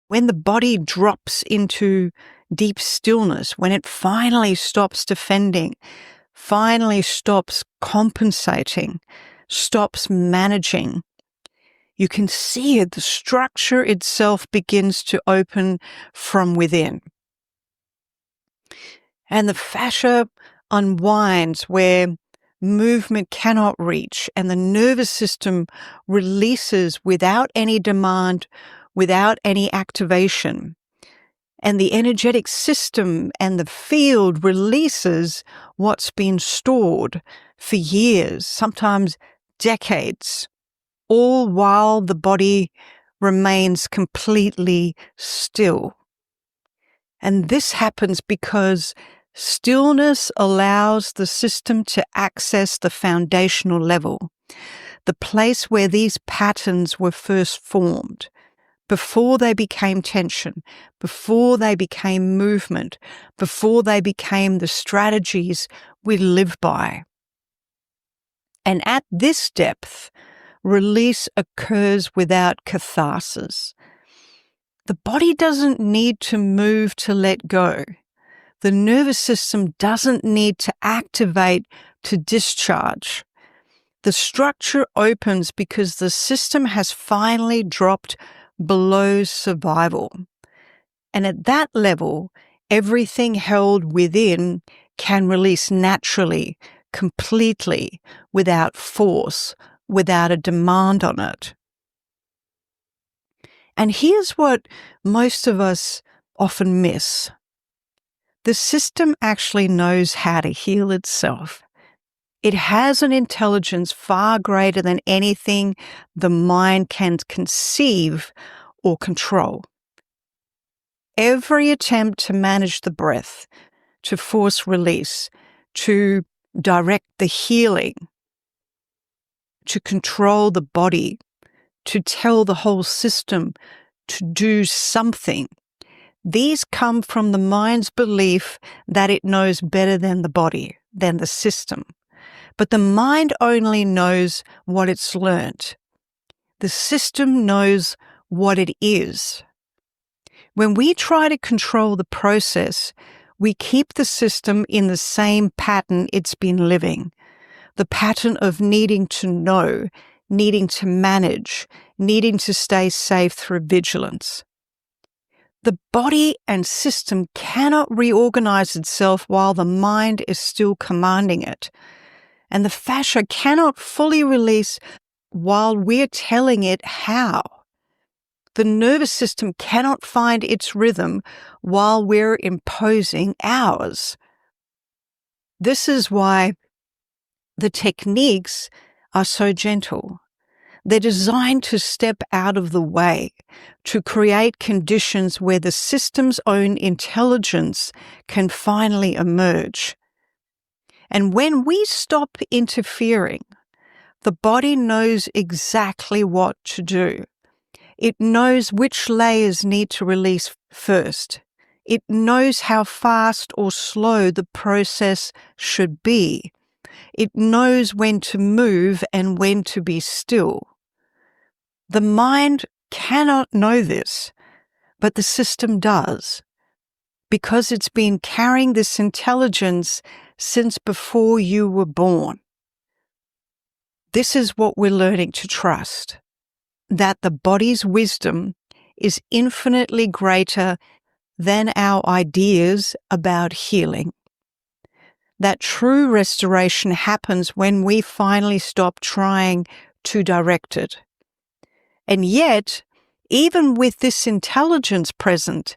When the body drops into deep stillness, when it finally stops defending, finally stops compensating, stops managing, you can see it, the structure itself begins to open from within. And the fascia unwinds where movement cannot reach, and the nervous system releases without any demand, without any activation. And the energetic system and the field releases what's been stored for years, sometimes decades, all while the body remains completely still. And this happens because stillness allows the system to access the foundational level, the place where these patterns were first formed, before they became tension, before they became movement, before they became the strategies we live by. And at this depth, release occurs without catharsis. The body doesn't need to move to let go. The nervous system doesn't need to activate to discharge. The structure opens because the system has finally dropped below survival. And at that level, everything held within can release naturally, completely, without force, without a demand on it. And here's what most of us often miss. The system actually knows how to heal itself. It has an intelligence far greater than anything the mind can conceive or control. Every attempt to manage the breath, to force release, to direct the healing, to control the body, to tell the whole system to do something, these come from the mind's belief that it knows better than the body, than the system. But the mind only knows what it's learnt. The system knows what it is. When we try to control the process, we keep the system in the same pattern it's been living, the pattern of needing to know, needing to manage, needing to stay safe through vigilance. The body and system cannot reorganize itself while the mind is still commanding it. And the fascia cannot fully release while we're telling it how. The nervous system cannot find its rhythm while we're imposing ours. This is why the techniques are so gentle. They're designed to step out of the way, to create conditions where the system's own intelligence can finally emerge. And when we stop interfering, the body knows exactly what to do. It knows which layers need to release first. It knows how fast or slow the process should be. It knows when to move and when to be still. The mind cannot know this, but the system does, because it's been carrying this intelligence since before you were born. This is what we're learning to trust, that the body's wisdom is infinitely greater than our ideas about healing. That true restoration happens when we finally stop trying to direct it. And yet, even with this intelligence present,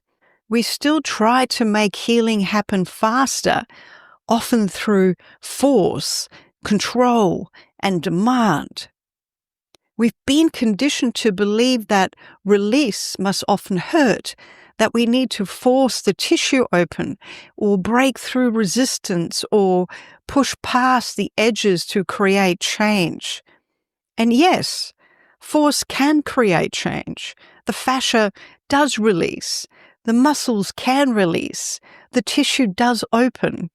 we still try to make healing happen faster, often through force, control, and demand. We've been conditioned to believe that release must often hurt, that we need to force the tissue open or break through resistance or push past the edges to create change. And yes, force can create change. The fascia does release. The muscles can release. The tissue does open.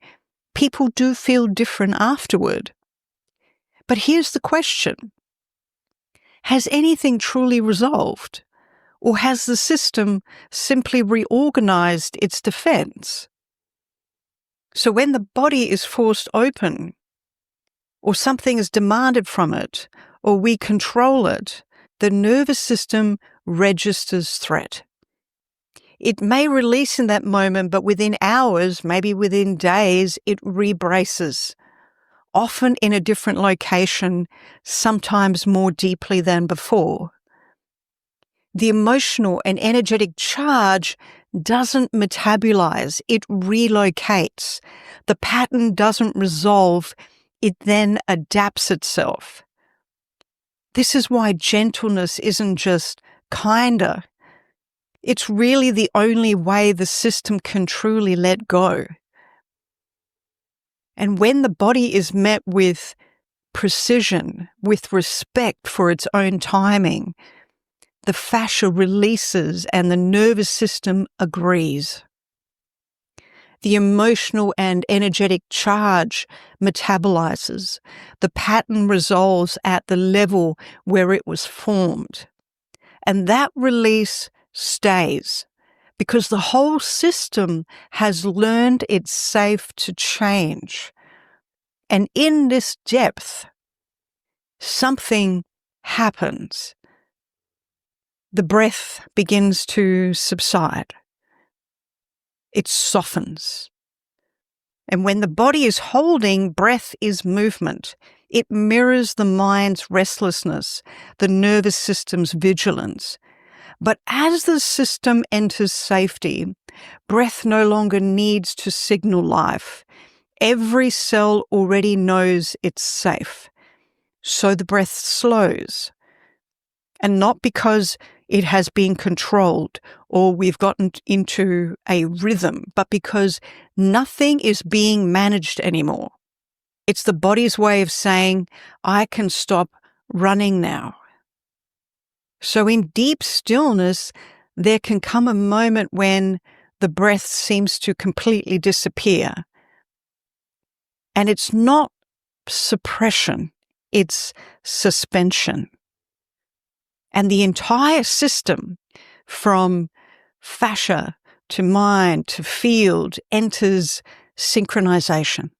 People do feel different afterward. But here's the question. Has anything truly resolved? Or has the system simply reorganized its defense? So when the body is forced open, or something is demanded from it, or we control it, the nervous system registers threat. It may release in that moment, but within hours, maybe within days, it rebraces, often in a different location, sometimes more deeply than before. The emotional and energetic charge doesn't metabolize, it relocates. The pattern doesn't resolve, it then adapts itself. This is why gentleness isn't just kinder. It's really the only way the system can truly let go. And when the body is met with precision, with respect for its own timing, the fascia releases and the nervous system agrees. The emotional and energetic charge metabolizes. The pattern resolves at the level where it was formed. And that release stays because the whole system has learned it's safe to change. And in this depth, something happens. The breath begins to subside. It softens. And when the body is holding, breath is movement. It mirrors the mind's restlessness, the nervous system's vigilance. But as the system enters safety, breath no longer needs to signal life. Every cell already knows it's safe. So the breath slows. And not because it has been controlled or we've gotten into a rhythm, but because nothing is being managed anymore. It's the body's way of saying, I can stop running now. So in deep stillness, there can come a moment when the breath seems to completely disappear. And it's not suppression, it's suspension. And the entire system, from fascia to mind to field, enters synchronization.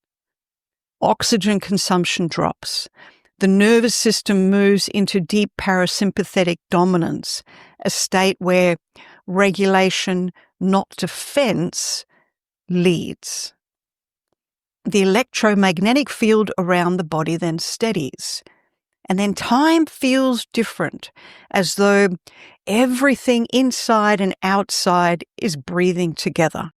Oxygen consumption drops. The nervous system moves into deep parasympathetic dominance, a state where regulation, not defense, leads. The electromagnetic field around the body then steadies. And then time feels different, as though everything inside and outside is breathing together.